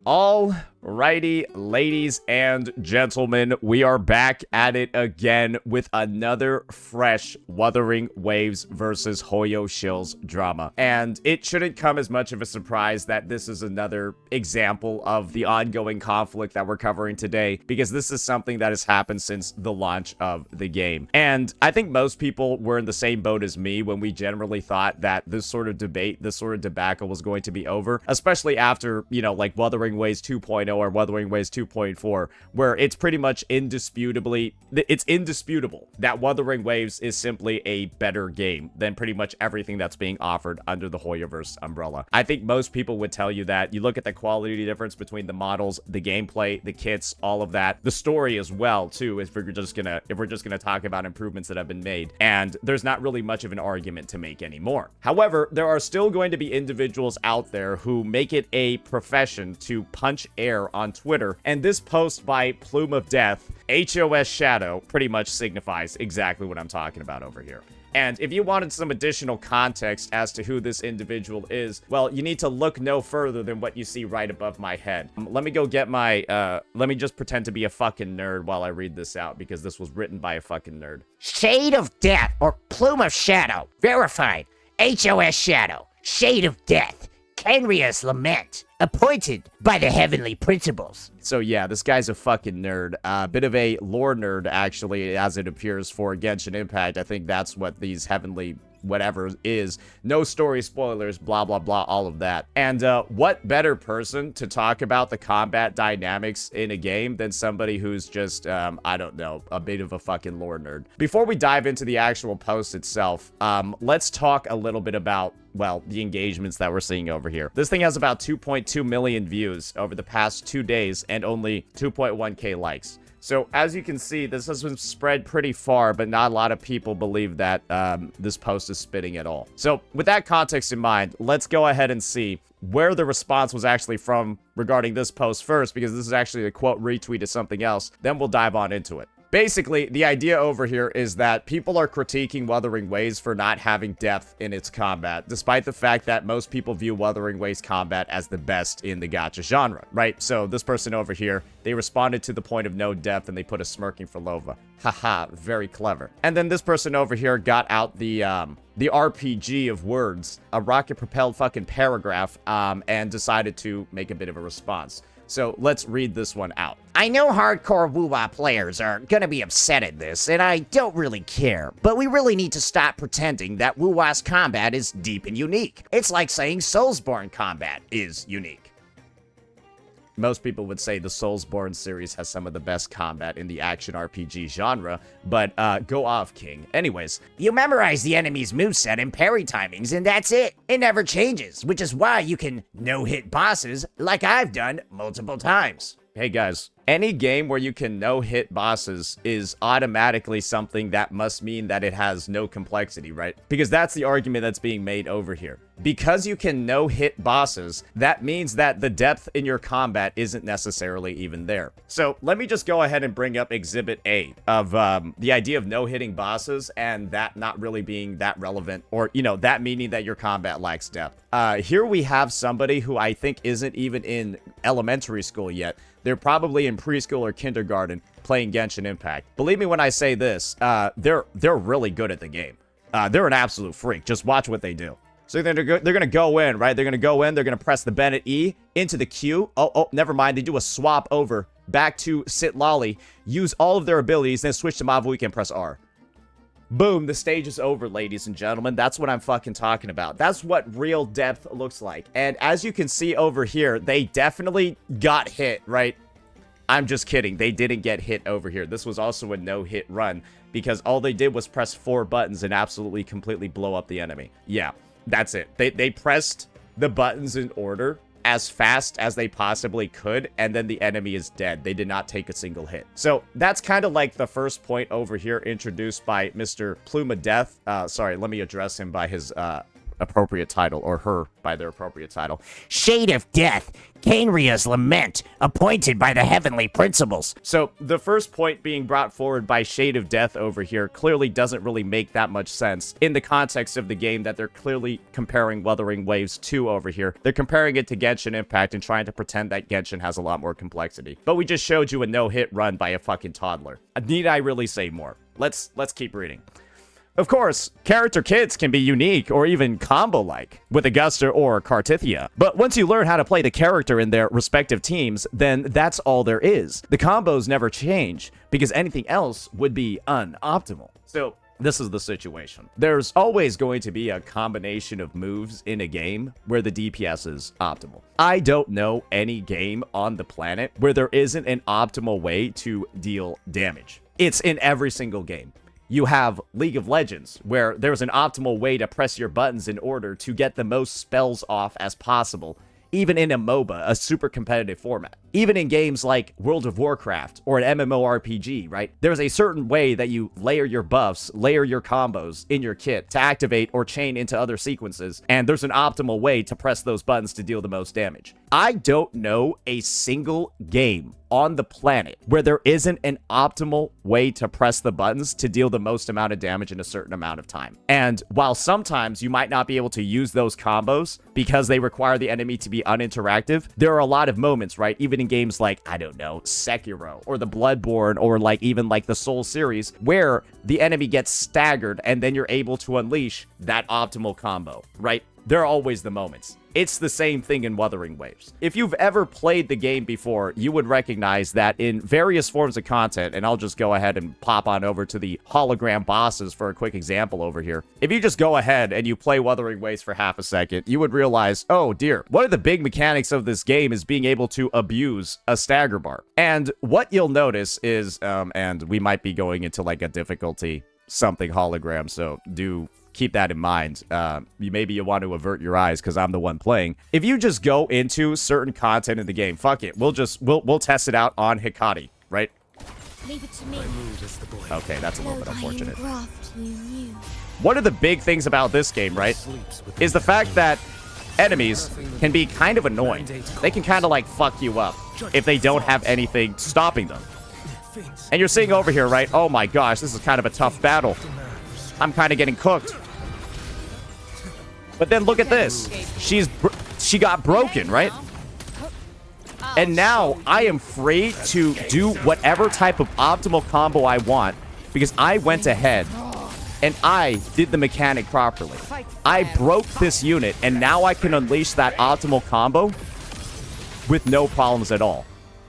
Alrighty, ladies and gentlemen, we are back at it again with another fresh Wuthering Waves versus Hoyo Shills drama. And it shouldn't come as much of a surprise that this is another example of the ongoing conflict that we're covering today, because this is something that has happened since the launch of the game. And I think most people were in the same boat as me when we generally thought that this sort of debate, this sort of debacle was going to be over, especially after, you know, like Wuthering Waves 2.0 or Wuthering Waves 2.4, where it's pretty much indisputable that Wuthering Waves is simply a better game than pretty much everything that's being offered under the Hoyoverse umbrella. I think most people would tell you that. You look at the quality difference between the models, the gameplay, the kits, all of that, the story as well too, if we're just gonna talk about improvements that have been made, and there's not really much of an argument to make anymore. However, there are still going to be individuals out there who make it a profession to punch air on Twitter, and this post by Plume of Death, HOS Shadow, pretty much signifies exactly what I'm talking about over here. And if you wanted some additional context as to who this individual is, well, you need to look no further than what you see right above my head. Let me go get my, let me just pretend to be a fucking nerd while I read this out, because this was written by a fucking nerd. Shade of Death, or Plume of Shadow, verified. HOS Shadow, Shade of Death, Kenria's Lament, appointed by the Heavenly Principles. So yeah, this guy's a fucking nerd. A bit of a lore nerd, actually, as it appears for Genshin Impact. I think that's what these heavenly whatever is. No story spoilers, blah, blah, blah, all of that. And what better person to talk about the combat dynamics in a game than somebody who's just, I don't know, a bit of a fucking lore nerd. Before we dive into the actual post itself, let's talk a little bit about, well, the engagements that we're seeing over here. This thing has about 2.2 million views over the past 2 days and only 2.1k likes. So, as you can see, this has been spread pretty far, but not a lot of people believe that this post is spitting at all. So, with that context in mind, let's go ahead and see where the response was actually from regarding this post first, because this is actually a quote retweet of something else. Then we'll dive on into it. Basically, the idea over here is that people are critiquing Wuthering Waves for not having depth in its combat, despite the fact that most people view Wuthering Waves combat as the best in the gacha genre, right? So this person over here, they responded to the point of no depth and they put a smirking for Lova. Haha, very clever. And then this person over here got out the RPG of words, a rocket-propelled fucking paragraph, and decided to make a bit of a response. So let's read this one out. I know hardcore Woowa players are gonna be upset at this, and I don't really care, but we really need to stop pretending that Woowa's combat is deep and unique. It's like saying Soulsborne combat is unique. Most people would say the Soulsborne series has some of the best combat in the action RPG genre, but go off, King. Anyways, you memorize the enemy's moveset and parry timings, and that's it. It never changes, which is why you can no-hit bosses like I've done multiple times. Hey guys, any game where you can no-hit bosses is automatically something that must mean that it has no complexity, right? Because that's the argument that's being made over here. Because you can no-hit bosses, that means that the depth in your combat isn't necessarily even there. So let me just go ahead and bring up Exhibit A of the idea of no-hitting bosses and that not really being that relevant, or, you know, that meaning that your combat lacks depth. Here we have somebody who I think isn't even in elementary school yet. They're probably in preschool or kindergarten playing Genshin Impact. Believe me when I say this, they're really good at the game. They're an absolute freak. Just watch what they do. So they're gonna go in, right? They're gonna press the Bennett E into the Q. Oh, never mind. They do a swap over back to Sit Lolly, use all of their abilities, then switch to Mavuika and press R. Boom, the stage is over, ladies and gentlemen. That's what I'm fucking talking about. That's what real depth looks like. And as you can see over here, they definitely got hit, right? I'm just kidding. They didn't get hit over here. This was also a no-hit run because all they did was press 4 buttons and absolutely completely blow up the enemy. Yeah, that's it. They pressed the buttons in order as fast as they possibly could, and then the enemy is dead. They did not take a single hit. So that's kind of like the first point over here introduced by Mr. Plume of Death. Sorry, let me address him by his appropriate title, or her by their appropriate title. Shade of Death, Cainria's Lament, appointed by the heavenly principles. So the first point being brought forward by Shade of Death over here clearly doesn't really make that much sense in the context of the game that they're clearly comparing Wuthering Waves to over here. They're comparing it to Genshin Impact and trying to pretend that Genshin has a lot more complexity. But we just showed you a no-hit run by a fucking toddler. Need I really say more? Let's keep reading. Of course, character kits can be unique or even combo-like with Augusta or Cartithia. But once you learn how to play the character in their respective teams, then that's all there is. The combos never change because anything else would be unoptimal. So this is the situation. There's always going to be a combination of moves in a game where the DPS is optimal. I don't know any game on the planet where there isn't an optimal way to deal damage. It's in every single game. You have League of Legends, where there's an optimal way to press your buttons in order to get the most spells off as possible, even in a MOBA, a super competitive format. Even in games like World of Warcraft or an MMORPG, right? There's a certain way that you layer your buffs, layer your combos in your kit to activate or chain into other sequences, and there's an optimal way to press those buttons to deal the most damage. I don't know a single game on the planet where there isn't an optimal way to press the buttons to deal the most amount of damage in a certain amount of time. And while sometimes you might not be able to use those combos because they require the enemy to be uninteractive, there are a lot of moments, right? Even in games like, I don't know, Sekiro or the Bloodborne or like even like the Soul series, where the enemy gets staggered and then you're able to unleash that optimal combo, right? There are always the moments. It's the same thing in Wuthering Waves. If you've ever played the game before, you would recognize that in various forms of content, and I'll just go ahead and pop on over to the hologram bosses for a quick example over here. If you just go ahead and you play Wuthering Waves for half a second, you would realize, oh dear, one of the big mechanics of this game is being able to abuse a stagger bar. And what you'll notice is, and we might be going into like a difficulty something hologram, so do keep that in mind. Maybe you want to avert your eyes because I'm the one playing. If you just go into certain content in the game, fuck it, we'll test it out on Hikari, right? Leave it to me. Okay, that's a little bit unfortunate. One of the big things about this game, right, is the fact that enemies can be kind of annoying. They can kind of like fuck you up if they don't have anything stopping them. And you're seeing over here, right? Oh my gosh, this is kind of a tough battle. I'm kind of getting cooked. But then look at this. She got broken, right? And now I am free to do whatever type of optimal combo I want because I went ahead and I did the mechanic properly. I broke this unit and now I can unleash that optimal combo with no problems at all.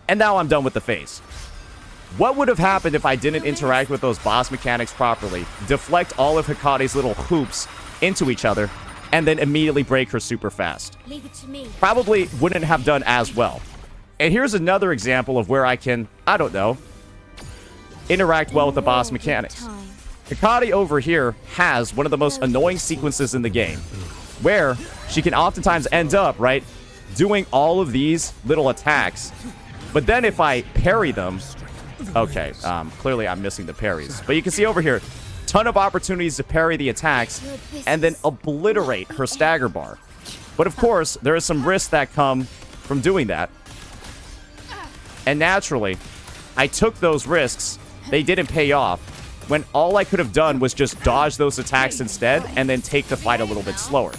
And now I'm done with the phase. What would have happened if I didn't interact with those boss mechanics properly, deflect all of Hikari's little hoops into each other, and then immediately break her super fast? Leave it to me. Probably wouldn't have done as well. And here's another example of where I can, I don't know, interact well with the boss mechanics. Hikari over here has one of the most annoying sequences in the game, where she can oftentimes end up, right, doing all of these little attacks. But then if I parry them, okay, clearly I'm missing the parries. But you can see over here, ton of opportunities to parry the attacks and then obliterate her stagger bar. But of course, there is some risks that come from doing that. And naturally, I took those risks. They didn't pay off when all I could have done was just dodge those attacks instead and then take the fight a little bit slower.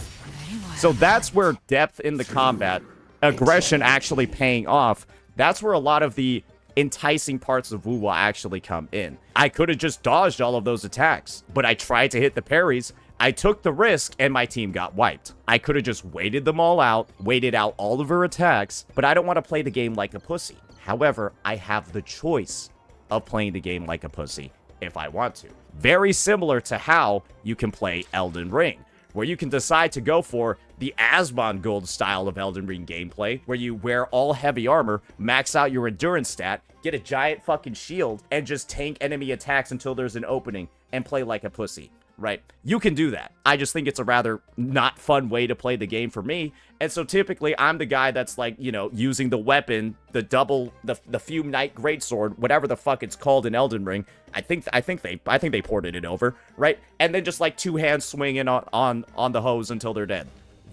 So that's where depth in the combat, aggression actually paying off, that's where a lot of the enticing parts of Woowa actually come in. I could have just dodged all of those attacks, but I tried to hit the parries. I took the risk and my team got wiped. I could have just waited them all out, waited out all of her attacks, but I don't want to play the game like a pussy. However, I have the choice of playing the game like a pussy if I want to. Very similar to how you can play Elden Ring, where you can decide to go for the Asmongold style of Elden Ring gameplay, where you wear all heavy armor, max out your endurance stat, get a giant fucking shield, and just tank enemy attacks until there's an opening, and play like a pussy. right? You can do that. I just think it's a rather not fun way to play the game for me. And so typically I'm the guy that's like, you know, using the weapon, the Fume Knight Greatsword, whatever the fuck it's called in Elden Ring. I think they ported it over, right? And then just like two hands swinging on the hose until they're dead.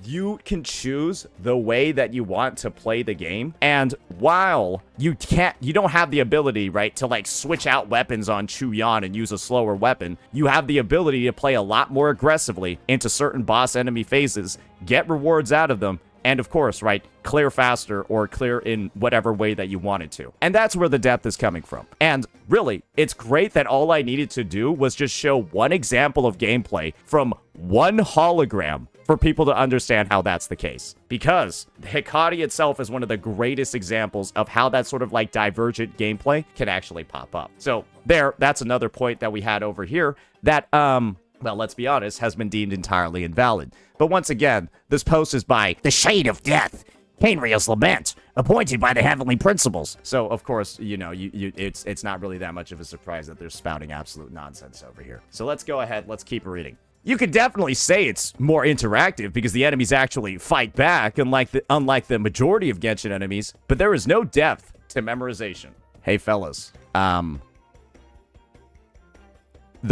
You can choose the way that you want to play the game, and while you don't have the ability, right, to like switch out weapons on Chuyan and use a slower weapon, you have the ability to play a lot more aggressively into certain boss enemy phases, get rewards out of them, and of course, right, clear faster or clear in whatever way that you wanted to. And that's where the depth is coming from. And really, it's great that all I needed to do was just show one example of gameplay from one hologram for people to understand how that's the case. Because Hikari itself is one of the greatest examples of how that sort of like divergent gameplay can actually pop up. So that's another point that we had over here that, well, let's be honest, has been deemed entirely invalid. But once again, this post is by The Shade of Death, Cainria's Lament, appointed by the Heavenly Principles. So, of course, you know, it's not really that much of a surprise that they're spouting absolute nonsense over here. So let's go ahead, let's keep reading. You could definitely say it's more interactive because the enemies actually fight back, unlike the majority of Genshin enemies, but there is no depth to memorization. Hey, fellas, the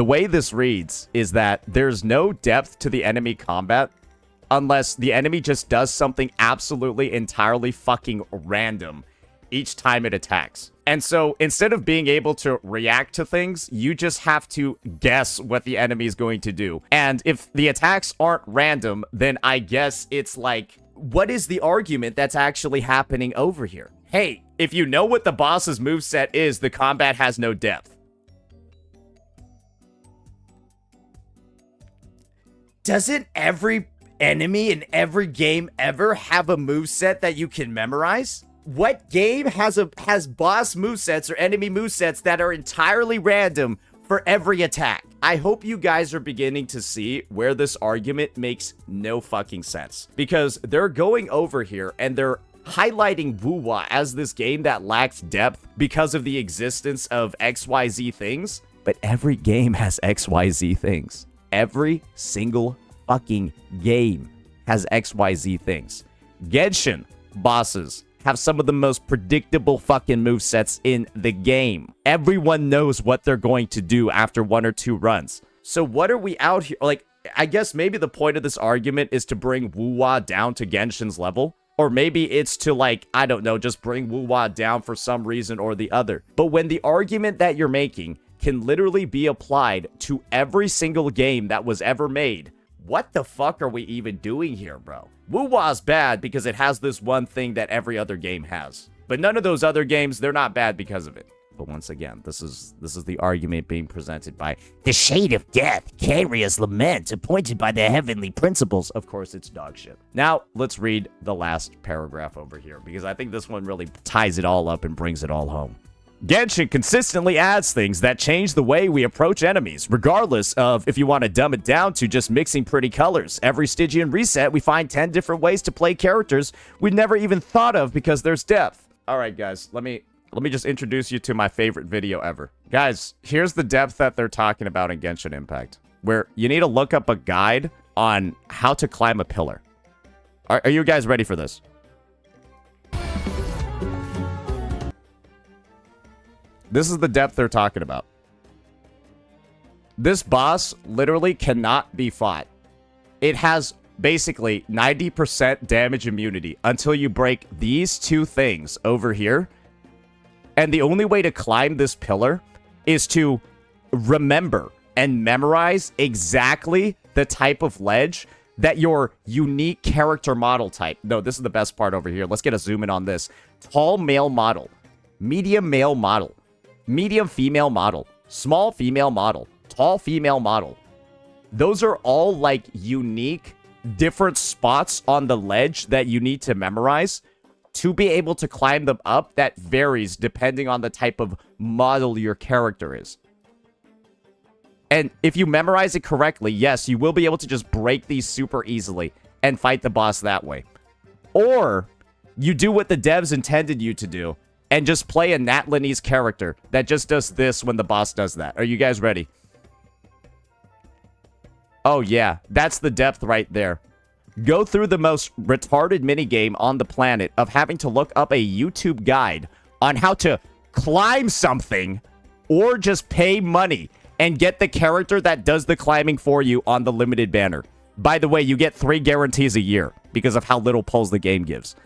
way this reads is that there's no depth to the enemy combat unless the enemy just does something absolutely entirely fucking random each time it attacks. And so instead of being able to react to things, you just have to guess what the enemy is going to do. And if the attacks aren't random, then I guess it's like, what is the argument that's actually happening over here? Hey, if you know what the boss's moveset is, the combat has no depth. Doesn't every enemy in every game ever have a moveset that you can memorize? What game has boss movesets or enemy movesets that are entirely random for every attack? I hope you guys are beginning to see where this argument makes no fucking sense. Because they're going over here and they're highlighting Woowa as this game that lacks depth because of the existence of XYZ things. But every game has XYZ things. Every single fucking game has XYZ things. Genshin bosses have some of the most predictable fucking movesets in the game. Everyone knows what they're going to do after one or two runs. So what are we out here? Like, I guess maybe the point of this argument is to bring Woowa down to Genshin's level. Or maybe it's to, like, I don't know, just bring Woowa down for some reason or the other. But when the argument that you're making can literally be applied to every single game that was ever made, what the fuck are we even doing here, bro? Woowa's bad because it has this one thing that every other game has. But none of those other games, they're not bad because of it. But once again, this is the argument being presented by The Shade of Death, Cainria's Lament, appointed by the Heavenly Principles. Of course, it's dog shit. Now, let's read the last paragraph over here, because I think this one really ties it all up and brings it all home. Genshin consistently adds things that change the way we approach enemies, regardless of if you want to dumb it down to just mixing pretty colors. Every Stygian reset, we find 10 different ways to play characters we'd never even thought of because there's depth. All right, guys, let me just introduce you to my favorite video ever. Guys, here's the depth that they're talking about in Genshin Impact, where you need to look up a guide on how to climb a pillar. Are you guys ready for this? This is the depth they're talking about. This boss literally cannot be fought. It has basically 90% damage immunity until you break these two things over here. And the only way to climb this pillar is to remember and memorize exactly the type of ledge that your unique character model type. No, this is the best part over here. Let's get a zoom in on this. Tall male model, medium male model, medium female model, small female model, tall female model. Those are all like unique different spots on the ledge that you need to memorize to be able to climb them up. That varies depending on the type of model your character is. And if you memorize it correctly, yes, you will be able to just break these super easily and fight the boss that way. Or you do what the devs intended you to do and just play a Natlanese character that just does this when the boss does that. Are you guys ready? Oh yeah, that's the depth right there. Go through the most retarded minigame on the planet of having to look up a YouTube guide on how to climb something or just pay money and get the character that does the climbing for you on the limited banner. By the way, you get 3 guarantees a year because of how little pulls the game gives.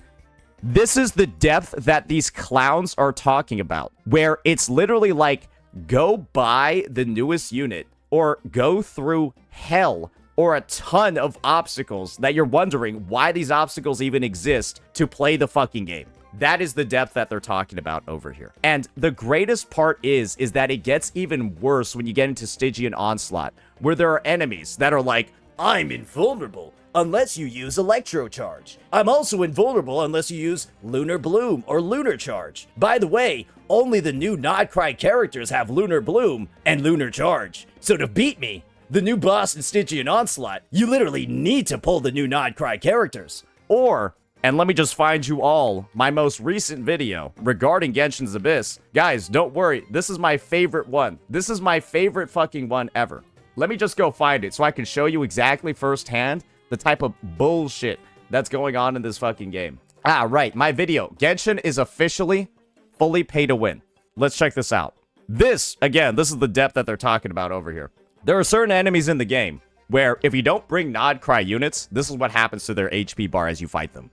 This is the depth that these clowns are talking about, where it's literally like, go buy the newest unit or go through hell or a ton of obstacles that you're wondering why these obstacles even exist to play the fucking game. That is the depth that they're talking about over here. And the greatest part is that it gets even worse when you get into Stygian Onslaught, where there are enemies that are like, I'm invulnerable unless you use Electro Charge. I'm also invulnerable unless you use Lunar Bloom or Lunar Charge. By the way, only the new Nodcry characters have Lunar Bloom and Lunar Charge. So to beat me, the new boss in Stygian Onslaught, you literally need to pull the new Nodcry characters. Or, and let me just find you all my most recent video regarding Genshin's Abyss. Guys, don't worry, this is my favorite one. This is my favorite fucking one ever. Let me just go find it so I can show you exactly firsthand the type of bullshit that's going on in this fucking game. Ah, right, my video. Genshin is officially fully pay to win. Let's check this out. This, again, this is the depth that they're talking about over here. There are certain enemies in the game where if you don't bring Nodcry units, this is what happens to their HP bar as you fight them.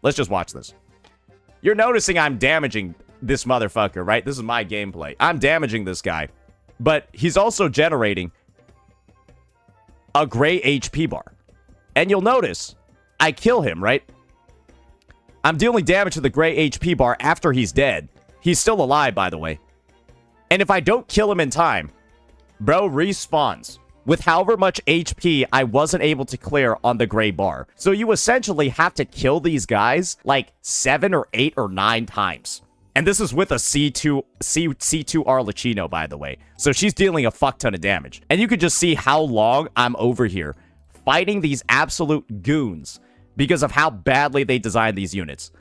Let's just watch this. You're noticing I'm damaging this motherfucker, right? This is my gameplay. I'm damaging this guy. But he's also generating a gray HP bar. And you'll notice, I kill him, right? I'm dealing damage to the gray HP bar after he's dead. He's still alive, by the way. And if I don't kill him in time, bro respawns with however much HP I wasn't able to clear on the gray bar. So you essentially have to kill these guys like 7 or 8 or 9 times. And this is with a C2 Arlecchino, by the way. So she's dealing a fuck ton of damage. And you can just see how long I'm over here fighting these absolute goons because of how badly they designed these units.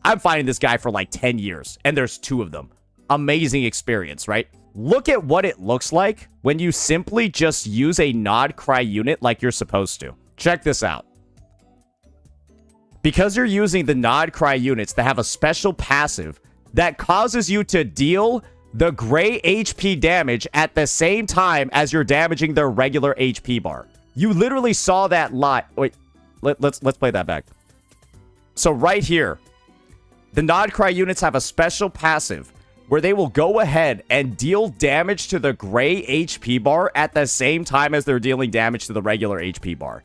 I'm fighting this guy for like 10 years, and there's 2 of them. Amazing experience, right? Look at what it looks like when you simply just use a Nodcry unit like you're supposed to. Check this out. Because you're using the Nodcry units that have a special passive that causes you to deal the gray HP damage at the same time as you're damaging their regular HP bar. You literally saw that live. Wait, let's play that back. So right here, the Nodcry units have a special passive where they will go ahead and deal damage to the gray HP bar at the same time as they're dealing damage to the regular HP bar.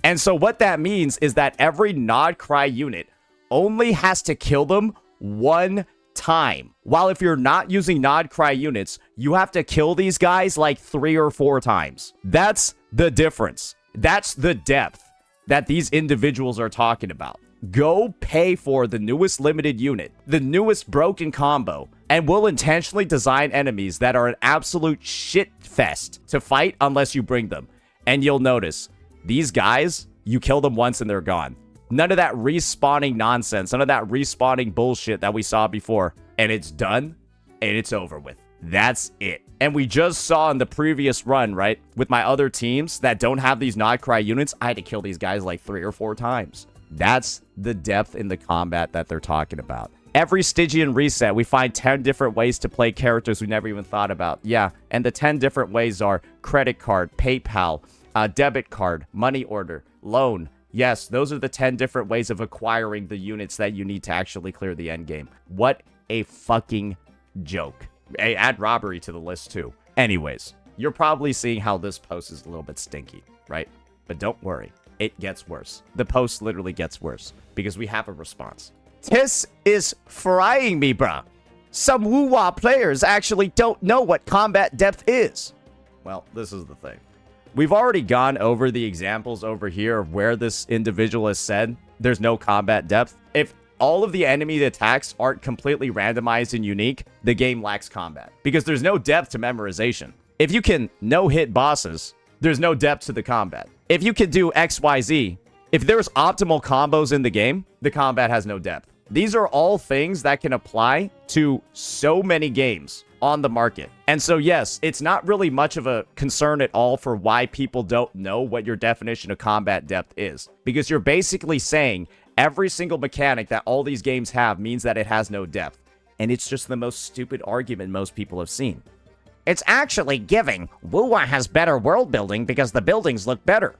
And so what that means is that every Nodcry unit only has to kill them 1 time. While if you're not using Nodcry units, you have to kill these guys like 3 or 4 times. That's the difference. That's the depth that these individuals are talking about. Go pay for the newest limited unit, the newest broken combo, and we'll intentionally design enemies that are an absolute shit fest to fight unless you bring them. And you'll notice, these guys, you kill them once and they're gone. None of that respawning nonsense, none of that respawning bullshit that we saw before. And it's done, and it's over with. That's it. And we just saw in the previous run, right, with my other teams that don't have these Nodcry units, I had to kill these guys like 3 or 4 times. That's the depth in the combat that they're talking about. Every Stygian reset, we find 10 different ways to play characters we never even thought about. Yeah, and the 10 different ways are credit card, PayPal, debit card, money order, loan. Yes, those are the 10 different ways of acquiring the units that you need to actually clear the end game. What a fucking joke. Hey, add robbery to the list too. Anyways, you're probably seeing how this post is a little bit stinky, right? But don't worry. It gets worse. The post literally gets worse because we have a response. This is frying me, bruh. Some Woowa players actually don't know what combat depth is. Well, this is the thing. We've already gone over the examples over here of where this individual has said there's no combat depth. If all of the enemy attacks aren't completely randomized and unique, the game lacks combat because there's no depth to memorization. If you can no-hit bosses, there's no depth to the combat. If you can do XYZ, if there's optimal combos in the game, the combat has no depth. These are all things that can apply to so many games on the market. And so, yes, it's not really much of a concern at all for why people don't know what your definition of combat depth is. Because you're basically saying every single mechanic that all these games have means that it has no depth. And it's just the most stupid argument most people have seen. It's actually giving. Woowa has better world building because the buildings look better.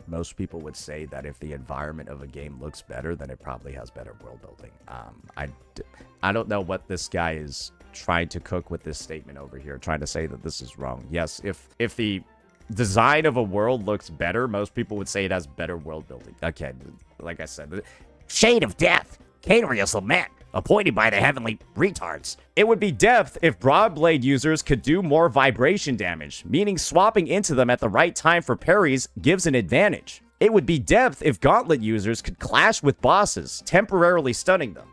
Most people would say that if the environment of a game looks better, then it probably has better world building. I don't know what this guy is trying to cook with this statement over here, trying to say that this is wrong. Yes, if the design of a world looks better, most people would say it has better world building. Okay, like I said. Shade of Death. Caterius Lament. Appointed by the heavenly retards. It would be depth if Broadblade users could do more vibration damage, meaning swapping into them at the right time for parries gives an advantage. It would be depth if Gauntlet users could clash with bosses, temporarily stunning them.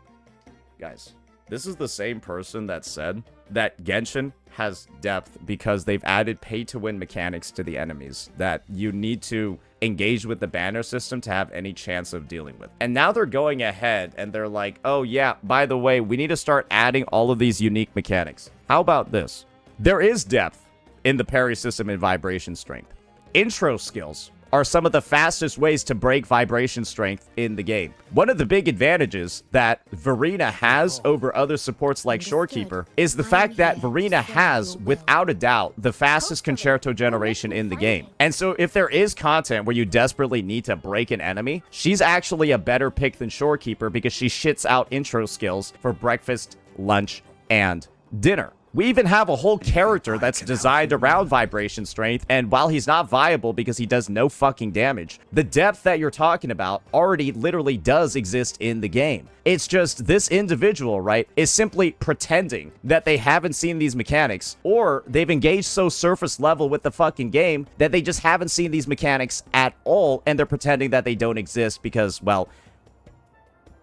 Guys, this is the same person that said that Genshin has depth because they've added pay-to-win mechanics to the enemies that you need to engage with the banner system to have any chance of dealing with. And now they're going ahead and they're like, oh yeah, by the way, we need to start adding all of these unique mechanics. How about this? There is depth in the parry system and vibration strength. Intro skills are some of the fastest ways to break vibration strength in the game. One of the big advantages that Verena has over other supports like Shorekeeper is the fact that Verena has, without a doubt, the fastest concerto generation in the game. And so if there is content where you desperately need to break an enemy, she's actually a better pick than Shorekeeper because she shits out intro skills for breakfast, lunch, and dinner. We even have a whole character that's designed around vibration strength, and while he's not viable because he does no fucking damage, the depth that you're talking about already literally does exist in the game. It's just this individual, right, is simply pretending that they haven't seen these mechanics, or they've engaged so surface level with the fucking game that they just haven't seen these mechanics at all, and they're pretending that they don't exist because, well,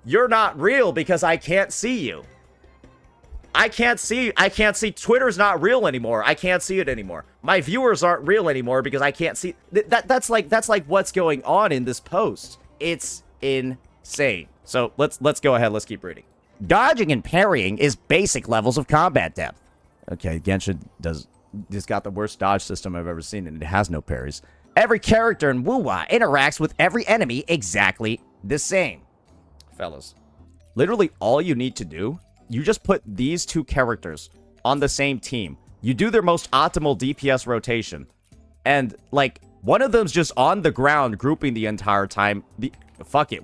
you're not real because I can't see you. I can't see Twitter's not real anymore. I can't see it anymore. My viewers aren't real anymore because I can't see that's like what's going on in this post. It's insane. So let's go ahead. Let's keep reading. Dodging and parrying is basic levels of combat depth. Okay, Genshin it's got the worst dodge system I've ever seen, and it has no parries. Every character in Woowa interacts with every enemy exactly the same. Fellas, literally all you need to do, you just put these two characters on the same team. You do their most optimal DPS rotation. And, like, one of them's just on the ground grouping the entire time. Fuck it.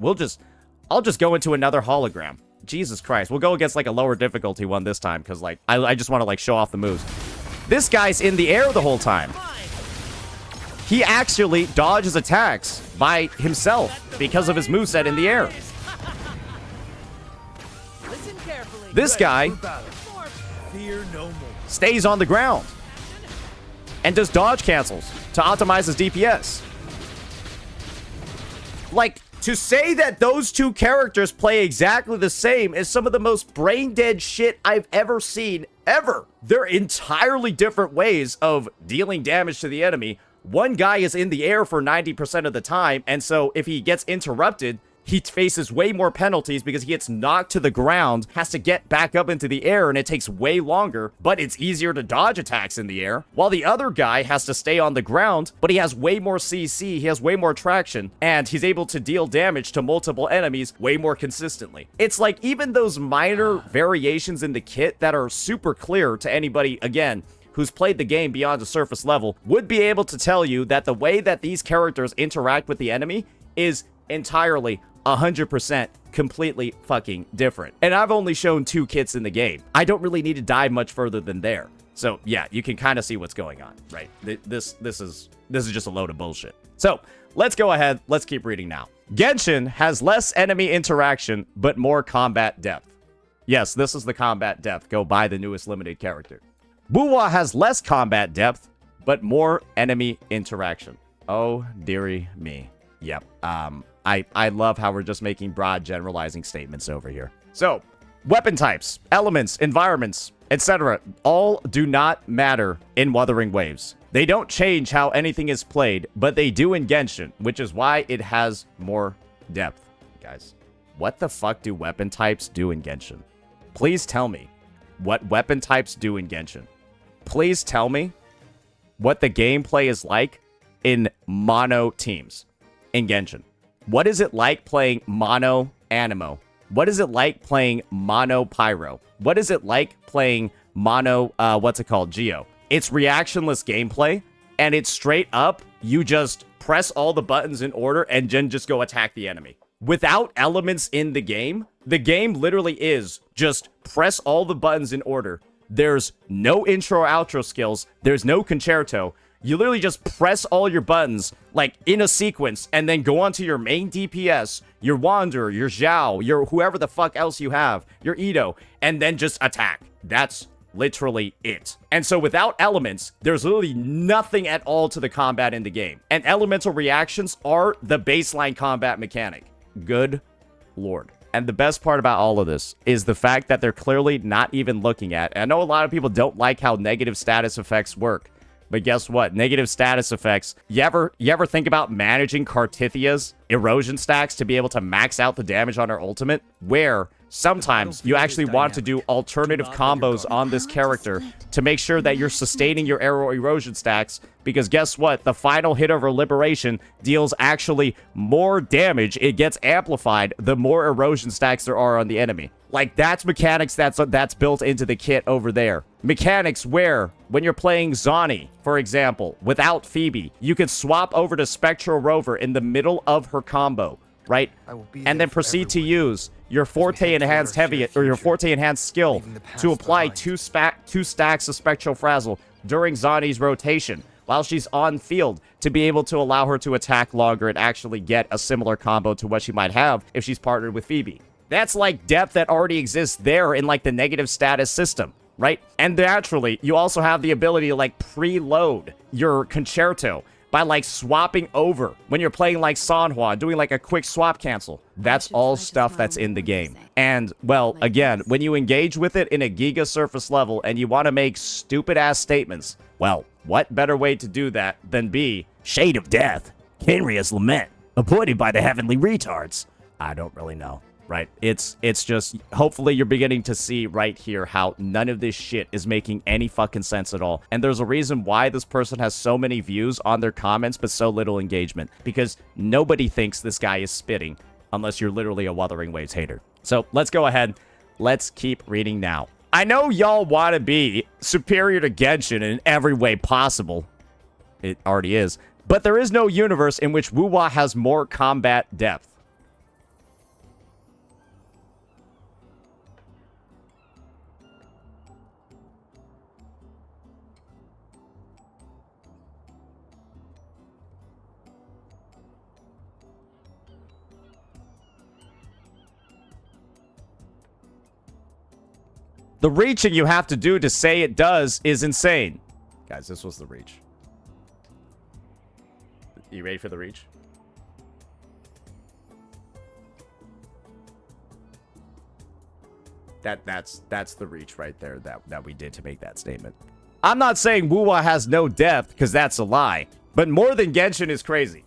I'll just go into another hologram. Jesus Christ. We'll go against, like, a lower difficulty one this time. Because, like, I just want to, like, show off the moves. This guy's in the air the whole time. He actually dodges attacks by himself because of his moveset in the air. This guy stays on the ground and does dodge cancels to optimize his DPS. Like, to say that those two characters play exactly the same is some of the most brain-dead shit I've ever seen, ever. They're entirely different ways of dealing damage to the enemy. One guy is in the air for 90% of the time, and so if he gets interrupted, he faces way more penalties because he gets knocked to the ground, has to get back up into the air, and it takes way longer, but it's easier to dodge attacks in the air. While the other guy has to stay on the ground, but he has way more CC, he has way more traction, and he's able to deal damage to multiple enemies way more consistently. It's like even those minor variations in the kit that are super clear to anybody, again, who's played the game beyond the surface level, would be able to tell you that the way that these characters interact with the enemy is entirely 100% completely fucking different. And I've only shown 2 kits in the game. I don't really need to dive much further than there. So yeah, you can kind of see what's going on, right? This is just a load of bullshit. So let's go ahead. Let's keep reading now. Genshin has less enemy interaction, but more combat depth. Yes, this is the combat depth. Go buy the newest limited character. Woowa has less combat depth, but more enemy interaction. Oh, dearie me. Yep. I love how we're just making broad generalizing statements over here. So, weapon types, elements, environments, etc. All do not matter in Wuthering Waves. They don't change how anything is played, but they do in Genshin, which is why it has more depth. Guys, what the fuck do weapon types do in Genshin? Please tell me what weapon types do in Genshin. Please tell me what the gameplay is like in mono teams in Genshin. What is it like playing mono Anemo? What is it like playing mono Pyro? What is it like playing mono, Geo? It's reactionless gameplay, and it's straight up, you just press all the buttons in order and then just go attack the enemy. Without elements in the game literally is just press all the buttons in order. There's no intro or outro skills. There's no concerto. You literally just press all your buttons, like, in a sequence, and then go onto your main DPS, your Wanderer, your Zhao, your whoever the fuck else you have, your Ito, and then just attack. That's literally it. And so without elements, there's literally nothing at all to the combat in the game. And elemental reactions are the baseline combat mechanic. Good lord. And the best part about all of this is the fact that they're clearly not even looking at, and I know a lot of people don't like how negative status effects work, but guess what? Negative status effects. You ever think about managing Cartithia's erosion stacks to be able to max out the damage on her ultimate? Where sometimes you actually want to do alternative combos on this character to make sure that you're sustaining your arrow erosion stacks, because guess what? The final hit of her liberation deals actually more damage. It gets amplified the more erosion stacks there are on the enemy. Like, that's mechanics that's built into the kit over there. Mechanics where, when you're playing Zani, for example, without Phoebe, you can swap over to Spectral Rover in the middle of her combo, right? And then proceed to use your Forte Enhanced Heavy, or your Forte Enhanced Skill to apply two stacks of Spectral Frazzle during Zani's rotation while she's on field, to be able to allow her to attack longer and actually get a similar combo to what she might have if she's partnered with Phoebe. That's like depth that already exists there in like the negative status system, right? And naturally, you also have the ability to like preload your concerto by like swapping over when you're playing like Sanhua, doing like a quick swap cancel. That's all stuff that's in the game. And, well, again, when you engage with it in a giga surface level and you want to make stupid ass statements, well, what better way to do that than be Shade of Death, Henria's Lament, appointed by the Heavenly Retards? I don't really know. Right? It's just, hopefully you're beginning to see right here how none of this shit is making any fucking sense at all. And there's a reason why this person has so many views on their comments but so little engagement. Because nobody thinks this guy is spitting unless you're literally a Wuthering Waves hater. So let's go ahead. Let's keep reading now. I know y'all want to be superior to Genshin in every way possible. It already is. But there is no universe in which Woowa has more combat depth. The reaching you have to do to say it does is insane. Guys, this was the reach. You ready for the reach? That's the reach right there that we did to make that statement. I'm not saying Woowa has no depth, because that's a lie. But more than Genshin is crazy.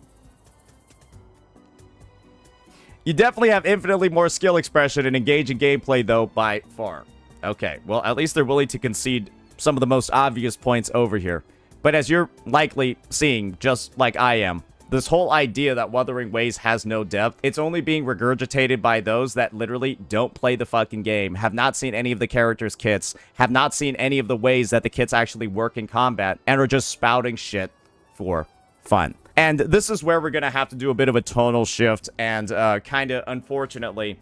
You definitely have infinitely more skill expression and engaging gameplay, though, by far. Okay, well, at least they're willing to concede some of the most obvious points over here. But as you're likely seeing, just like I am, this whole idea that Wuthering Waves has no depth, it's only being regurgitated by those that literally don't play the fucking game, have not seen any of the characters' kits, have not seen any of the ways that the kits actually work in combat, and are just spouting shit for fun. And this is where we're going to have to do a bit of a tonal shift and kind of, unfortunately,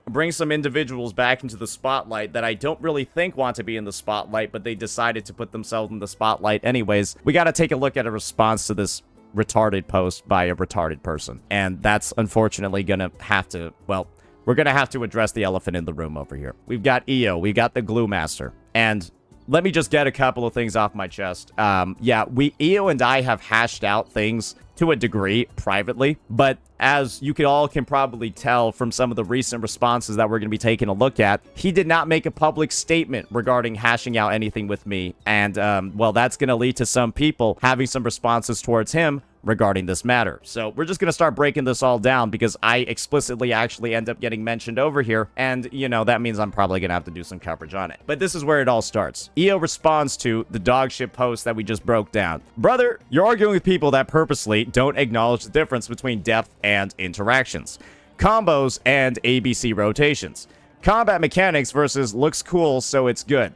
bring some individuals back into the spotlight that I don't really think want to be in the spotlight, but they decided to put themselves in the spotlight anyways. We got to take a look at a response to this retarded post by a retarded person. And that's unfortunately going to have to, well, we're going to have to address the elephant in the room over here. We've got EO, we've got the Glue Master, and let me just get a couple of things off my chest. Yeah, Io and I have hashed out things to a degree privately, but as you can probably tell from some of the recent responses that we're going to be taking a look at, he did not make a public statement regarding hashing out anything with me, and well, that's going to lead to some people having some responses towards him regarding this matter. So we're just going to start breaking this all down because I explicitly actually end up getting mentioned over here, and you know, that means I'm probably going to have to do some coverage on it. But this is where it all starts. Io responds to the dogshit post that we just broke down. Brother, you're arguing with people that purposely don't acknowledge the difference between depth and interactions, combos and ABC rotations, combat mechanics versus looks cool so it's good.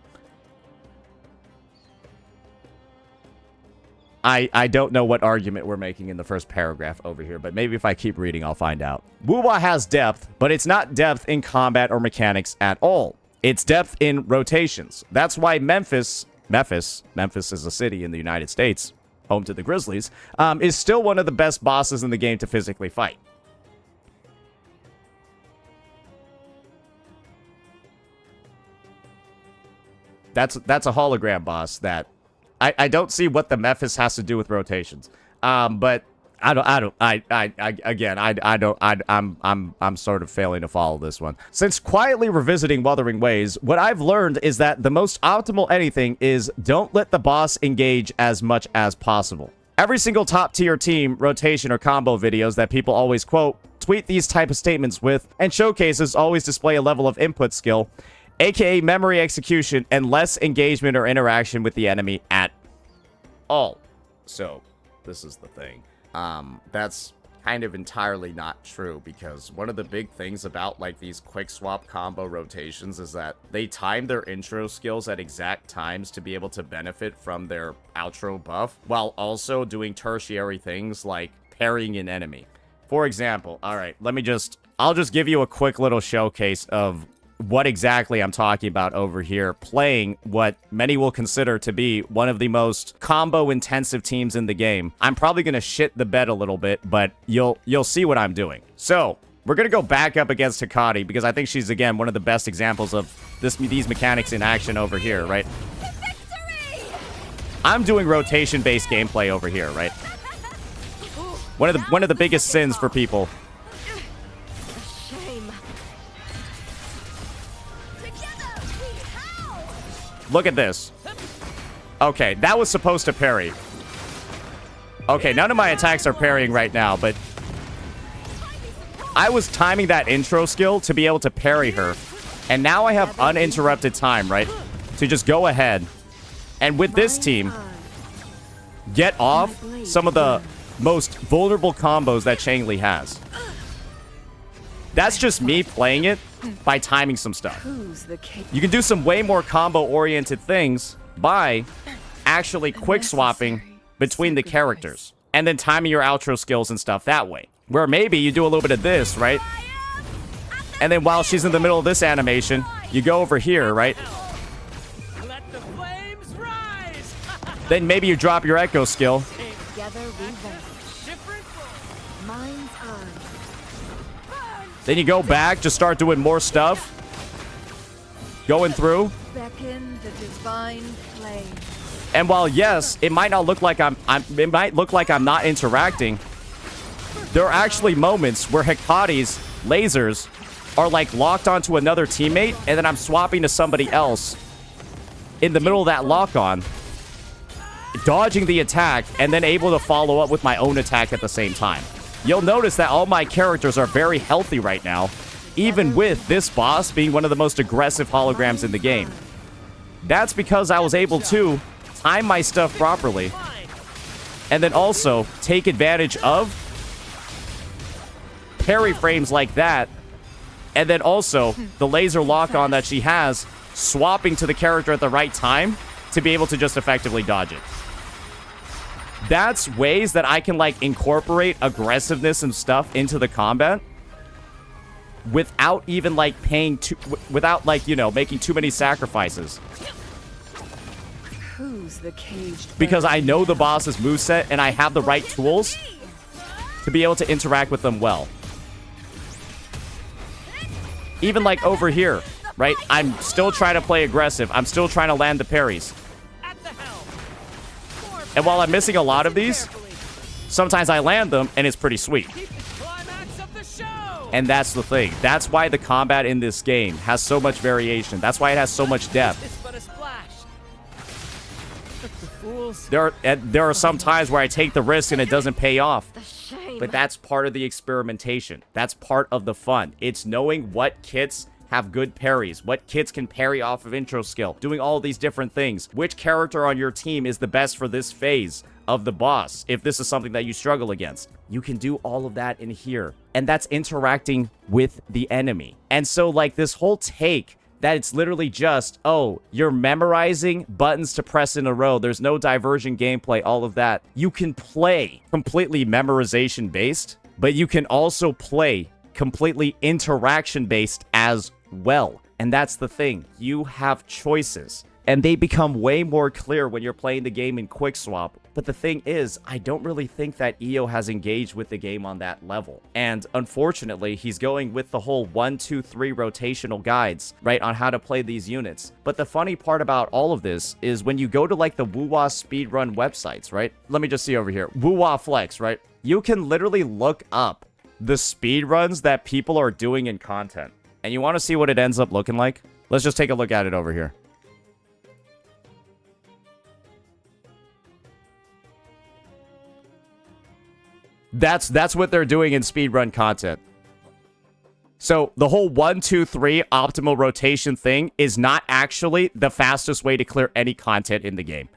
I don't know what argument we're making in the first paragraph over here, but maybe if I keep reading, I'll find out. Woowa has depth, but it's not depth in combat or mechanics at all. It's depth in rotations. That's why Memphis is a city in the United States, home to the Grizzlies, is still one of the best bosses in the game to physically fight. That's a hologram boss that I don't see what the Memphis has to do with rotations. But I'm sort of failing to follow this one. Since quietly revisiting Wuthering Waves, what I've learned is that the most optimal anything is don't let the boss engage as much as possible. Every single top tier team, rotation, or combo videos that people always quote, tweet these type of statements with, and showcases always display a level of input skill, aka memory execution, and less engagement or interaction with the enemy at all. So, this is the thing. That's kind of entirely not true, because one of the big things about, like, these quick swap combo rotations is that they time their intro skills at exact times to be able to benefit from their outro buff, while also doing tertiary things like parrying an enemy. For example, alright, I'll just give you a quick little showcase of what exactly I'm talking about over here, playing what many will consider to be one of the most combo-intensive teams in the game. I'm probably going to shit the bed a little bit, but you'll see what I'm doing. So, we're going to go back up against Hikari, because I think she's, again, one of the best examples of these mechanics in action over here, right? I'm doing rotation-based gameplay over here, right? One of the biggest sins for people. Look at this. Okay, that was supposed to parry. Okay, none of my attacks are parrying right now, but I was timing that intro skill to be able to parry her. And now I have uninterrupted time, right? To just go ahead and with this team, get off some of the most vulnerable combos that Changli has. That's just me playing it by timing some stuff. You can do some way more combo-oriented things by actually quick swapping between the characters and then timing your outro skills and stuff that way. Where maybe you do a little bit of this, right? And then while she's in the middle of this animation, you go over here, right? Then maybe you drop your echo skill. Then you go back, just start doing more stuff. Going through. And while yes, it might not look like I'm not interacting, there are actually moments where Hikari's lasers are like locked onto another teammate, and then I'm swapping to somebody else in the middle of that lock-on, dodging the attack, and then able to follow up with my own attack at the same time. You'll notice that all my characters are very healthy right now, even with this boss being one of the most aggressive holograms in the game. That's because I was able to time my stuff properly, and then also take advantage of parry frames like that, and then also the laser lock-on that she has, swapping to the character at the right time to be able to just effectively dodge it. That's ways that I can, like, incorporate aggressiveness and stuff into the combat without even, like, without, like, you know, making too many sacrifices. Who's the caged because I know the boss's moveset and I have the right tools to be able to interact with them well. Even, like, over here. right? I'm still trying to play aggressive. I'm still trying to land the parries. And while I'm missing a lot of these, sometimes I land them, and it's pretty sweet. And that's the thing. That's why the combat in this game has so much variation. That's why it has so much depth. There are some times where I take the risk and it doesn't pay off. But that's part of the experimentation. That's part of the fun. It's knowing what kits have good parries, what kits can parry off of intro skill, doing all these different things. Which character on your team is the best for this phase of the boss, if this is something that you struggle against. You can do all of that in here. And that's interacting with the enemy. And so, like, this whole take that it's literally just, oh, you're memorizing buttons to press in a row. There's no diversion gameplay, all of that. You can play completely memorization based, but you can also play completely interaction based as well. And that's the thing. You have choices. And they become way more clear when you're playing the game in quick swap. But the thing is, I don't really think that EO has engaged with the game on that level. And unfortunately, he's going with the whole 1, 2, 3 rotational guides, right, on how to play these units. But the funny part about all of this is when you go to like the WuWa speedrun websites, right? Let me just see over here. WuWa Flex, right? You can literally look up the speedruns that people are doing in content. And you want to see what it ends up looking like? Let's just take a look at it over here. That's what they're doing in speedrun content. So the whole 1, 2, 3 optimal rotation thing is not actually the fastest way to clear any content in the game.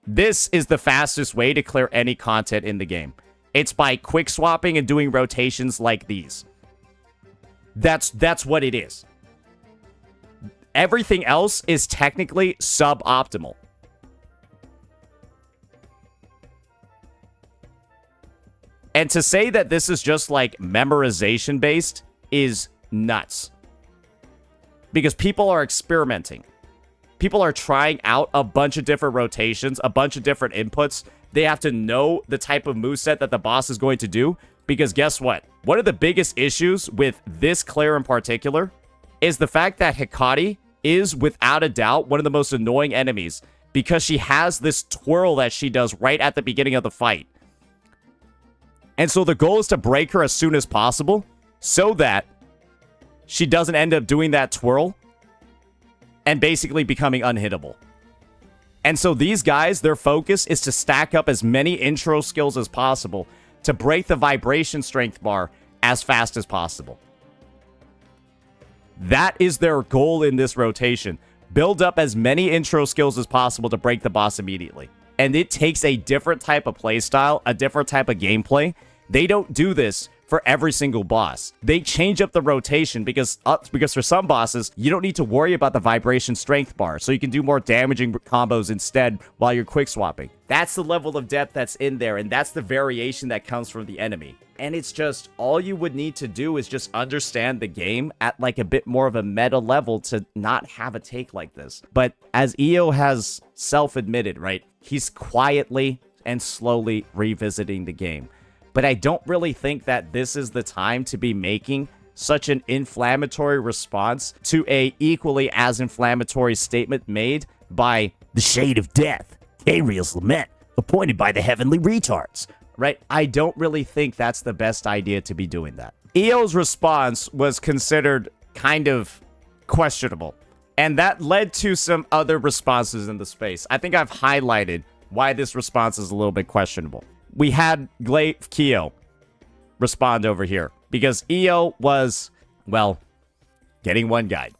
This is the fastest way to clear any content in the game. It's by quick swapping and doing rotations like these. That's what it is. Everything else is technically suboptimal. And to say that this is just like memorization based is nuts. Because people are experimenting. People are trying out a bunch of different rotations, a bunch of different inputs. They have to know the type of moveset that the boss is going to do. Because guess what? One of the biggest issues with this Claire in particular is the fact that Hikari is without a doubt one of the most annoying enemies. Because she has this twirl that she does right at the beginning of the fight. And so the goal is to break her as soon as possible so that she doesn't end up doing that twirl and basically becoming unhittable. And so these guys, their focus is to stack up as many intro skills as possible to break the vibration strength bar as fast as possible. That is their goal in this rotation. Build up as many intro skills as possible to break the boss immediately. And it takes a different type of playstyle, a different type of gameplay. They don't do this for every single boss. They change up the rotation because for some bosses, you don't need to worry about the vibration strength bar, so you can do more damaging combos instead while you're quick swapping. That's the level of depth that's in there, and that's the variation that comes from the enemy. And it's just, all you would need to do is just understand the game at like a bit more of a meta level to not have a take like this. But as EO has self-admitted, right, he's quietly and slowly revisiting the game. But I don't really think that this is the time to be making such an inflammatory response to a equally as inflammatory statement made by the Shade of Death, Ariel's Lament, appointed by the Heavenly Retards. Right? I don't really think that's the best idea to be doing that. EO's response was considered kind of questionable. And that led to some other responses in the space. I think I've highlighted why this response is a little bit questionable. We had Glaive Keo respond over here because EO was, well, getting one guide.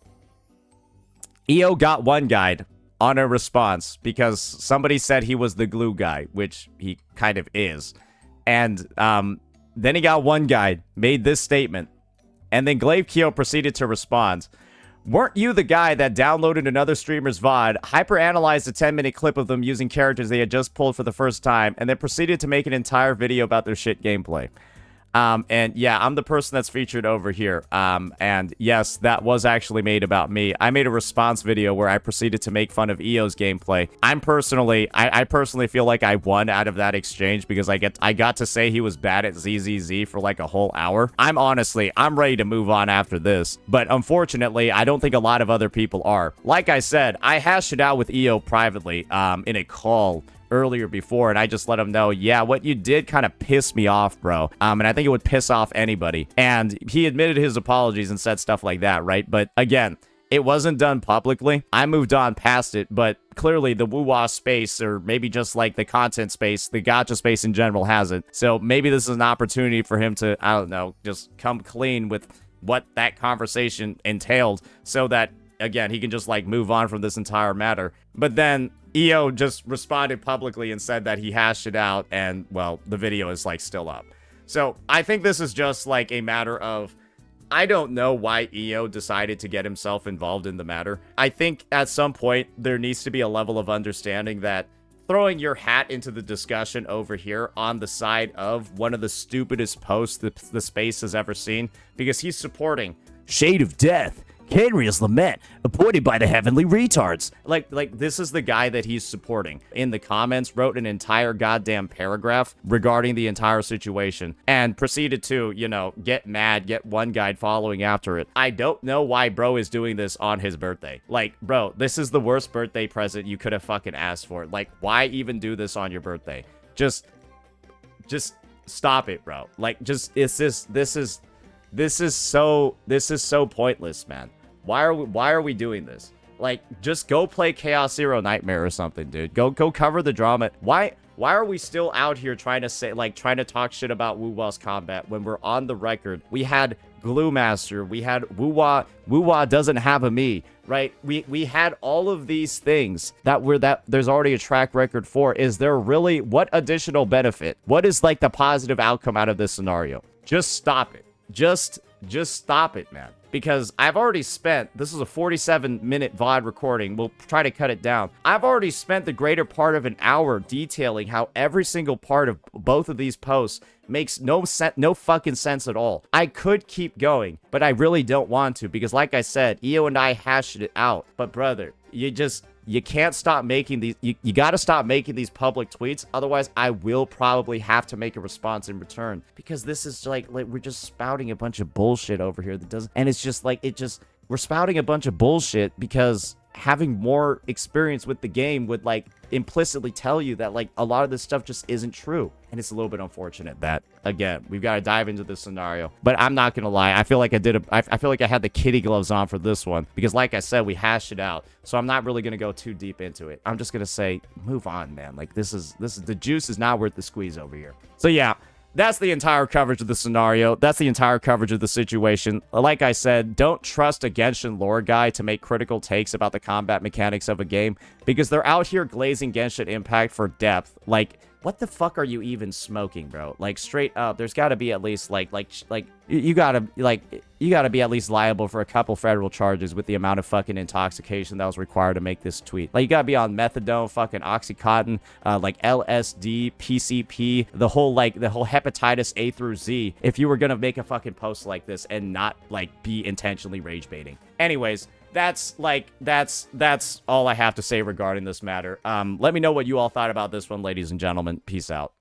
EO got one guide on a response because somebody said he was the glue guy, which he kind of is. And then he got one guide, made this statement, and then Glaive Keo proceeded to respond. Weren't you the guy that downloaded another streamer's VOD, hyper-analyzed a 10-minute clip of them using characters they had just pulled for the first time, and then proceeded to make an entire video about their shit gameplay? And yeah, I'm the person that's featured over here. And yes, that was actually made about me. I made a response video where I proceeded to make fun of EO's gameplay. I personally feel like I won out of that exchange because I got to say he was bad at ZZZ for like a whole hour. I'm ready to move on after this. But unfortunately, I don't think a lot of other people are. Like I said, I hashed it out with EO privately in a call earlier before, and I just let him know, yeah, what you did kind of pissed me off, bro. And I think it would piss off anybody. And he admitted his apologies and said stuff like that, right? But again, it wasn't done publicly. I moved on past it, but clearly the Woowa space, or maybe just like the content space, the gacha space in general, hasn't. So maybe this is an opportunity for him to, I don't know, just come clean with what that conversation entailed so that, again, he can just like move on from this entire matter. But then EO just responded publicly and said that he hashed it out, and, well, the video is, like, still up. So, I think this is just, like, a matter of, I don't know why EO decided to get himself involved in the matter. I think at some point, there needs to be a level of understanding that throwing your hat into the discussion over here on the side of one of the stupidest posts that the space has ever seen, because he's supporting Shade of Death, Kenria's Lament, appointed by the Heavenly Retards. Like, this is the guy that he's supporting. In the comments, wrote an entire goddamn paragraph regarding the entire situation, and proceeded to, you know, get mad, get one guy following after it. I don't know why bro is doing this on his birthday. Like, bro, this is the worst birthday present you could have fucking asked for. Like, why even do this on your birthday? Just stop it, bro. Like, this is so pointless, man. Why are we doing this? Like, just go play Chaos Zero Nightmare or something, dude. Go cover the drama. Why are we still out here trying to talk shit about WuWa's combat when we're on the record? We had Glue Master, we had Woowa doesn't have a me, right? We had all of these things that there's already a track record for. Is there really, what additional benefit? What is like the positive outcome out of this scenario? Just stop it. Just stop it, man. Because I've already spent, this is a 47-minute VOD recording. We'll try to cut it down. I've already spent the greater part of an hour detailing how every single part of both of these posts makes no fucking sense at all. I could keep going, but I really don't want to, because like I said, EO and I hashed it out. But brother, you can't stop making these, you gotta stop making these public tweets, otherwise I will probably have to make a response in return. Because this is like we're just spouting a bunch of bullshit over here that doesn't, and it's just like, we're spouting a bunch of bullshit because having more experience with the game would like implicitly tell you that like a lot of this stuff just isn't true. And it's a little bit unfortunate that, again, we've got to dive into this scenario. But I'm not gonna lie, I feel like I feel like I had the kitty gloves on for this one, because like I said, we hashed it out. So I'm not really gonna go too deep into it. I'm just gonna say, move on, man. Like, this is the juice is not worth the squeeze over here. So yeah, that's the entire coverage of the scenario. That's the entire coverage of the situation. Like I said, don't trust a Genshin lore guy to make critical takes about the combat mechanics of a game, because they're out here glazing Genshin Impact for depth. Like, what the fuck are you even smoking, bro? Like, straight up, there's got to be at least you gotta be at least liable for a couple federal charges with the amount of fucking intoxication that was required to make this tweet. Like, you gotta be on methadone, fucking Oxycontin, like LSD, PCP, the whole hepatitis A through Z, if you were gonna make a fucking post like this and not like be intentionally rage baiting. Anyways, that's all I have to say regarding this matter. Let me know what you all thought about this one, ladies and gentlemen. Peace out.